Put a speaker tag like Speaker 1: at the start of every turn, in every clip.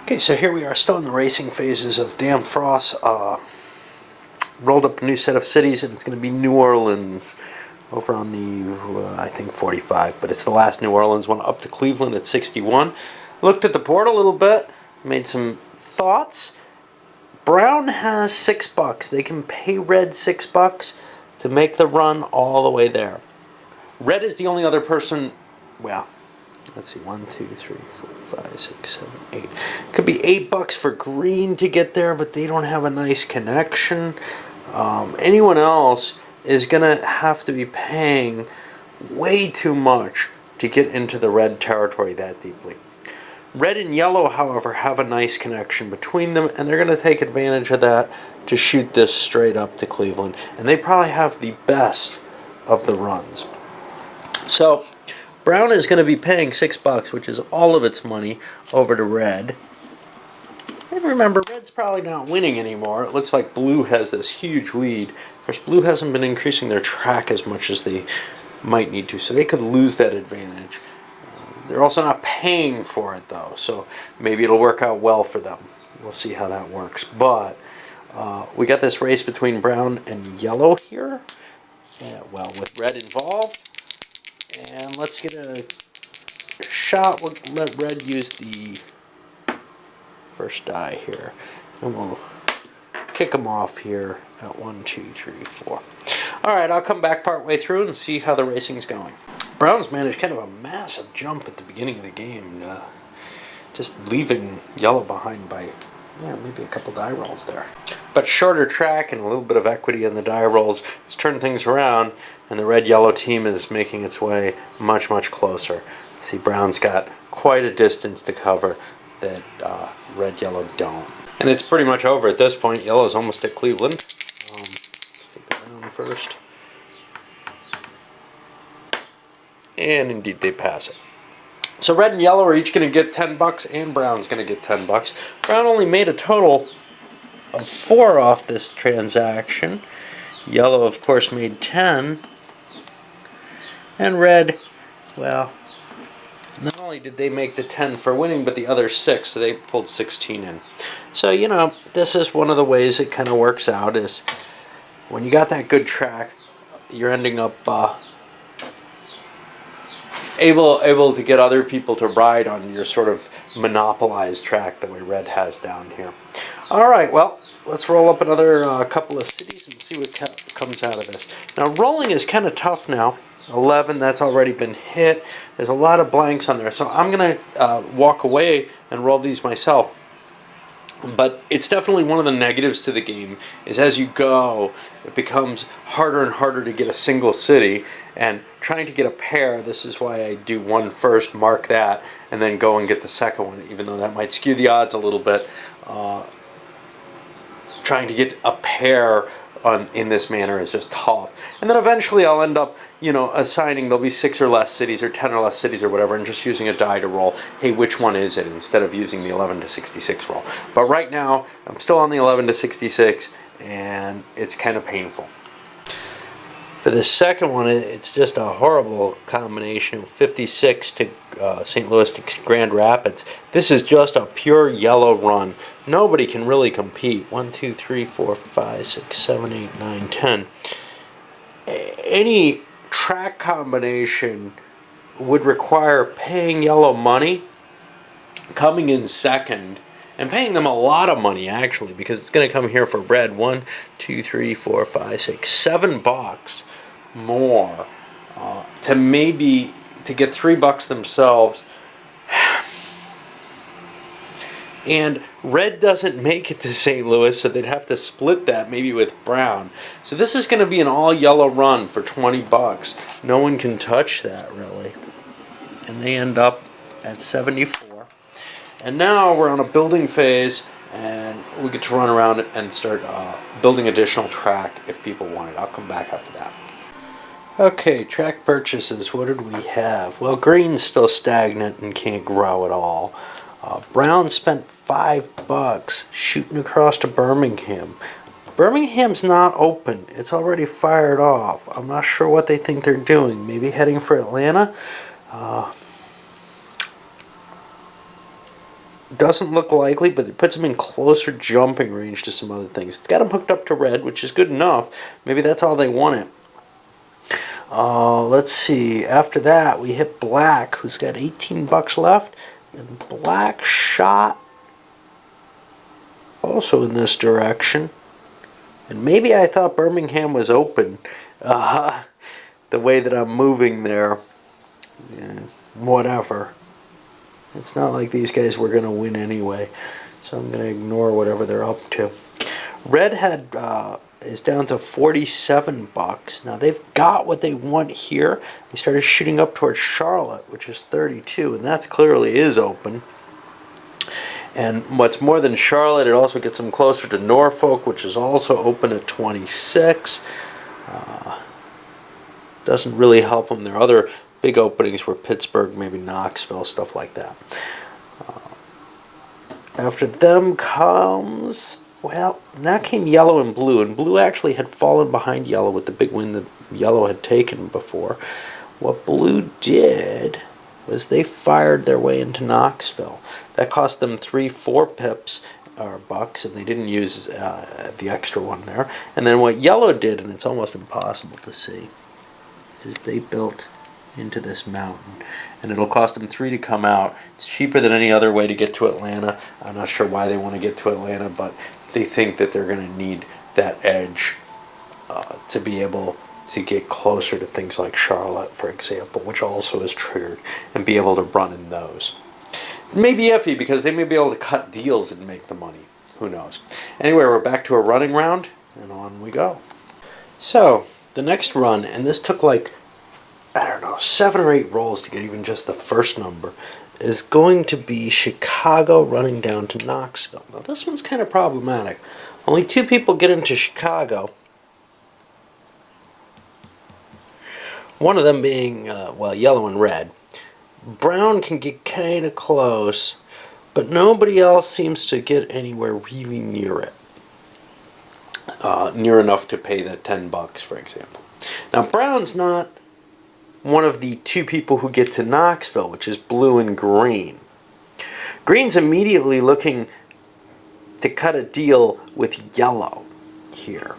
Speaker 1: Okay, so here we are still in the racing phases of Dampfross. Rolled up a new set of cities, and it's going to be New Orleans over on the, I think, 45, but it's the last New Orleans one, up to Cleveland at 61. Looked at the board a little bit, made some thoughts. Brown has $6. They can pay Red $6 to make the run all the way there. Red is the only other person, well, let's see, 1, 2, 3, 4, 5, 6, 7, 8. Could be $8 for green to get there, but they don't have a nice connection. Anyone else is going to have to be paying way too much to get into the red territory that deeply. Red and yellow, however, have a nice connection between them, and they're going to take advantage of that to shoot this straight up to Cleveland. And they probably have the best of the runs. So Brown is going to be paying $6, which is all of its money, over to Red. And remember, Red's probably not winning anymore. It looks like Blue has this huge lead. Of course, Blue hasn't been increasing their track as much as they might need to, so they could lose that advantage. They're also not paying for it, though, so maybe it'll work out well for them. We'll see how that works. But we got this race between Brown and Yellow here. Well, with Red involved. And let's get a shot. We'll let Red use the first die here. And we'll kick them off here at 1, 2, 3, 4. Alright, I'll come back part way through and see how the racing's going. Brown's managed kind of a massive jump at the beginning of the game. Just leaving Yellow behind by maybe a couple die rolls there. But shorter track and a little bit of equity in the die rolls has turned things around, and the red-yellow team is making its way much, much closer. See, Brown's got quite a distance to cover that red-yellow don't. And it's pretty much over at this point. Yellow's almost at Cleveland. Let's take that down first. And indeed they pass it. So Red and Yellow are each going to get $10, and Brown's going to get $10. Brown only made a total of 4 off this transaction. Yellow, of course, made 10. And Red, well, not only did they make the 10 for winning, but the other 6, so they pulled 16 in. So, you know, this is one of the ways it kind of works out, is when you got that good track, you're ending up able to get other people to ride on your sort of monopolized track the way Red has down here. Alright, well, let's roll up another couple of cities and see what comes out of this. Now, rolling is kind of tough now. 11, that's already been hit. There's a lot of blanks on there, so I'm going to walk away and roll these myself. But it's definitely one of the negatives to the game, is as you go, it becomes harder and harder to get a single city, and trying to get a pair, this is why I do one first, mark that, and then go and get the second one, even though that might skew the odds a little bit. Trying to get a pair in this manner is just tough. And then eventually I'll end up, assigning, there'll be 6 or less cities or 10 or less cities or whatever, and just using a die to roll, hey, which one is it, instead of using the 11 to 66 roll. But right now, I'm still on the 11 to 66, and it's kind of painful. For the second one, it's just a horrible combination. 56 to St. Louis to Grand Rapids. This is just a pure yellow run. Nobody can really compete. 1, 2, 3, 4, 5, 6, 7, 8, 9, 10. Any track combination would require paying yellow money, coming in second, and paying them a lot of money, actually, because it's going to come here for Red. 1, 2, 3, 4, 5, 6, $7 more to maybe to get $3 themselves. And Red doesn't make it to St. Louis, so they'd have to split that maybe with Brown. So this is going to be an all-yellow run for $20. No one can touch that, really. And they end up at 74. And now we're on a building phase, and we get to run around and start building additional track if people want it. I'll come back after that. Okay, track purchases. What did we have? Well, green's still stagnant and can't grow at all. Brown spent $5 shooting across to Birmingham. Birmingham's not open. It's already fired off. I'm not sure what they think they're doing. Maybe heading for Atlanta? Doesn't look likely, but it puts him in closer jumping range to some other things. It's got him hooked up to red, which is good enough. Maybe that's all they wanted. Let's see. After that, we hit black, who's got 18 bucks left. And black shot also in this direction. And maybe I thought Birmingham was open. The way that I'm moving there. Yeah, whatever. It's not like these guys were going to win anyway. So I'm going to ignore whatever they're up to. Redhead is down to 47 bucks. Now they've got what they want here. They started shooting up towards Charlotte, which is 32, and that clearly is open. And what's more than Charlotte, it also gets them closer to Norfolk, which is also open at 26. Doesn't really help them. There are other big openings were Pittsburgh, maybe Knoxville, stuff like that. After them comes, well, now came yellow and blue actually had fallen behind yellow with the big win that yellow had taken before. What blue did was they fired their way into Knoxville. That cost them 3-4 pips or bucks, and they didn't use the extra one there. And then what yellow did, and it's almost impossible to see, is they built into this mountain, and it'll cost them 3 to come out. It's cheaper than any other way to get to Atlanta. I'm not sure why they want to get to Atlanta, but they think that they're going to need that edge to be able to get closer to things like Charlotte, for example, which also is triggered, and be able to run in those. It may be iffy because they may be able to cut deals and make the money. Who knows? Anyway, we're back to a running round, and on we go. So the next run, and this took like, I don't know, 7 or 8 rolls to get even just the first number, is going to be Chicago running down to Knoxville. Now this one's kind of problematic. Only 2 people get into Chicago. One of them being, well, yellow and red. Brown can get kind of close, but nobody else seems to get anywhere really near it. Near enough to pay that 10 bucks, for example. Now Brown's not one of the 2 people who get to Knoxville, which is blue and green. Green's immediately looking to cut a deal with yellow here.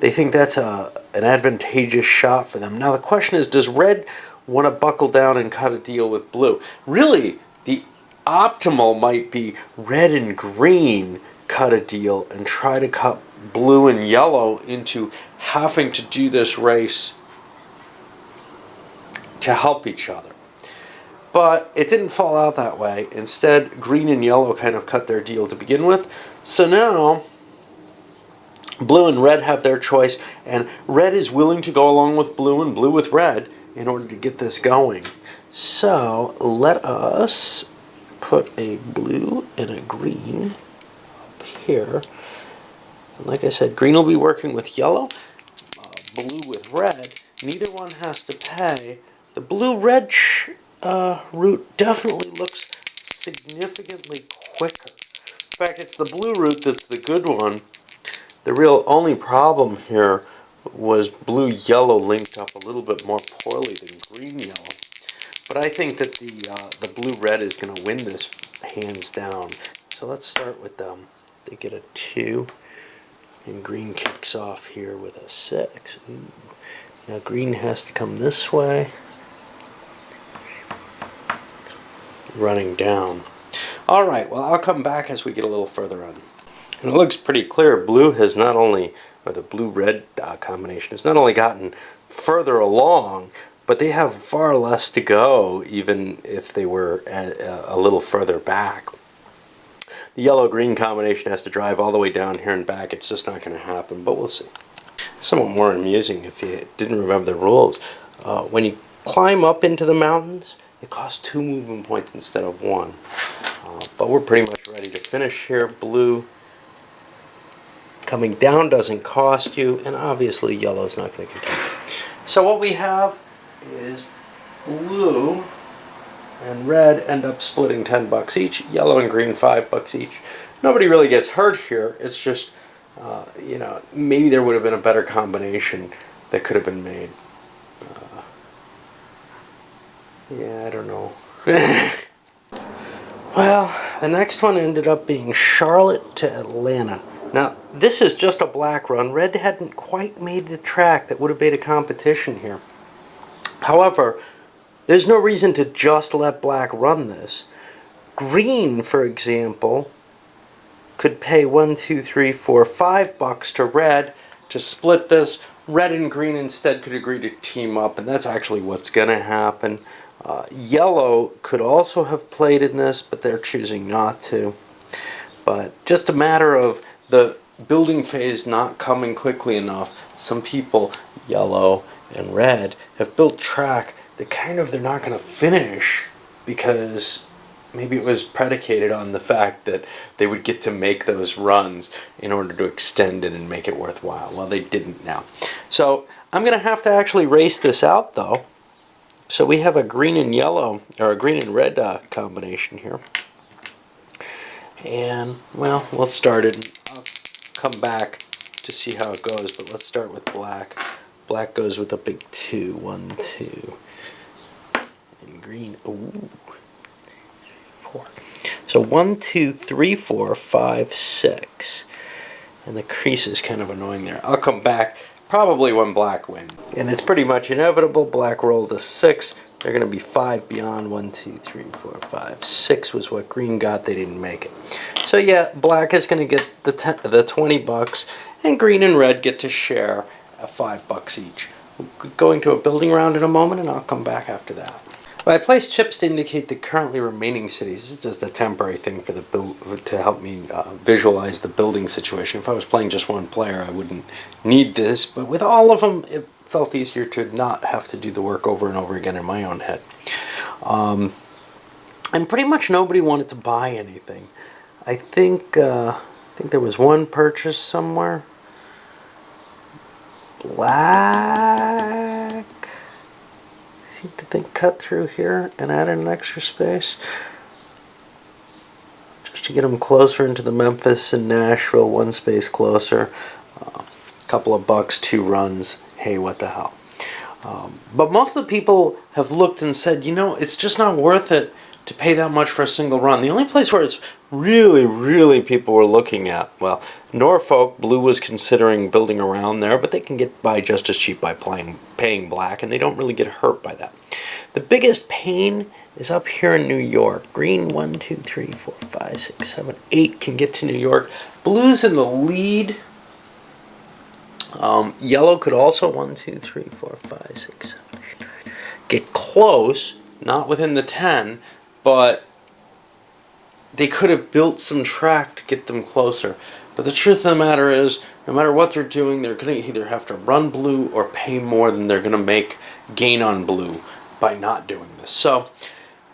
Speaker 1: They think that's an advantageous shot for them. Now the question is, does red want to buckle down and cut a deal with blue? Really, the optimal might be red and green cut a deal and try to cut blue and yellow into having to do this race to help each other. But it didn't fall out that way. Instead, green and yellow kind of cut their deal to begin with. So now blue and red have their choice, and red is willing to go along with blue and blue with red in order to get this going. So let us put a blue and a green up here. And like I said, green will be working with yellow, blue with red. Neither one has to pay. The blue-red route definitely looks significantly quicker. In fact, it's the blue route that's the good one. The real only problem here was blue-yellow linked up a little bit more poorly than green-yellow. But I think that the blue-red is going to win this hands down. So let's start with them. They get a 2, and green kicks off here with a 6. Ooh. Now green has to come this way, running down. Alright, well I'll come back as we get a little further on. And it looks pretty clear. Blue has not only, or the blue-red combination has not only gotten further along, but they have far less to go, even if they were a little further back. The yellow-green combination has to drive all the way down here and back. It's just not going to happen, but we'll see. Somewhat more amusing if you didn't remember the rules. When you climb up into the mountains, it costs 2 movement points instead of 1. But we're pretty much ready to finish here. Blue coming down doesn't cost you, and obviously yellow's not going to continue. So what we have is blue and red end up splitting 10 bucks each, yellow and green 5 bucks each. Nobody really gets hurt here. It's just, you know, maybe there would have been a better combination that could have been made. Yeah, I don't know. Well, The next one ended up being Charlotte to Atlanta. Now, this is just a black run. Red hadn't quite made the track that would have made a competition here. However, there's no reason to just let black run this. Green, for example, could pay $5 to red to split this. Red and green instead could agree to team up, and that's actually what's going to happen. Yellow could also have played in this, but they're choosing not to. But just a matter of the building phase not coming quickly enough. Some people, yellow and red, have built track that they're not going to finish because maybe it was predicated on the fact that they would get to make those runs in order to extend it and make it worthwhile. Well, they didn't now. So I'm going to have to actually race this out, though. So we have a green and yellow, or a green and red combination here. And, well, we'll start it. I'll come back to see how it goes, but let's start with black. Black goes with a big 2. 1, 2. And green, ooh, 4. So 1, 2, 3, 4, 5, 6. And the crease is kind of annoying there. I'll come back probably when black wins. And it's pretty much inevitable. Black rolled a 6. They're going to be 5 beyond. 1, 2, 3, 4, 5. 6 was what green got. They didn't make it. So yeah, black is going to get the $20, and green and red get to share $5 each. We're going to a building round in a moment, and I'll come back after that. Well, I placed chips to indicate the currently remaining cities. This is just a temporary thing for the to help me visualize the building situation. If I was playing just one player, I wouldn't need this, but with all of them, it felt easier to not have to do the work over and over again in my own head. And pretty much nobody wanted to buy anything. I think there was one purchase somewhere. Black seem to think cut through here and add an extra space just to get them closer into the Memphis and Nashville, one space closer. A couple of bucks, 2 runs. Hey, what the hell? But most of the people have looked and said, you know, it's just not worth it to pay that much for a single run. The only place where it's really people were looking at, well, Norfolk, Blue was considering building around there, but they can get by just as cheap by paying black, and they don't really get hurt by that. The biggest pain is up here in New York. Green, 1, 2, 3, 4, 5, 6, 7, 8 can get to New York. Blue's in the lead. Yellow could also 1, 2, 3, 4, 5, 6, 7, 8, 9, get close, not within the 10, but they could have built some track to get them closer. But the truth of the matter is, no matter what they're doing, they're going to either have to run blue or pay more than they're going to make gain on blue by not doing this. So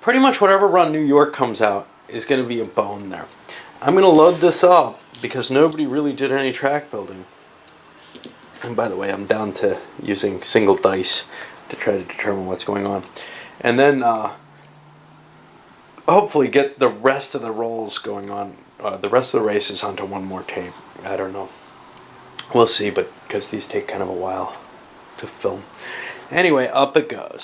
Speaker 1: pretty much whatever run New York comes out is going to be a bone there. I'm going to load this up because nobody really did any track building. And by the way, I'm down to using single dice to try to determine what's going on. And then hopefully get the rest of the rolls going on, the rest of the races onto one more tape. I don't know. We'll see, but because these take kind of a while to film. Anyway, up it goes.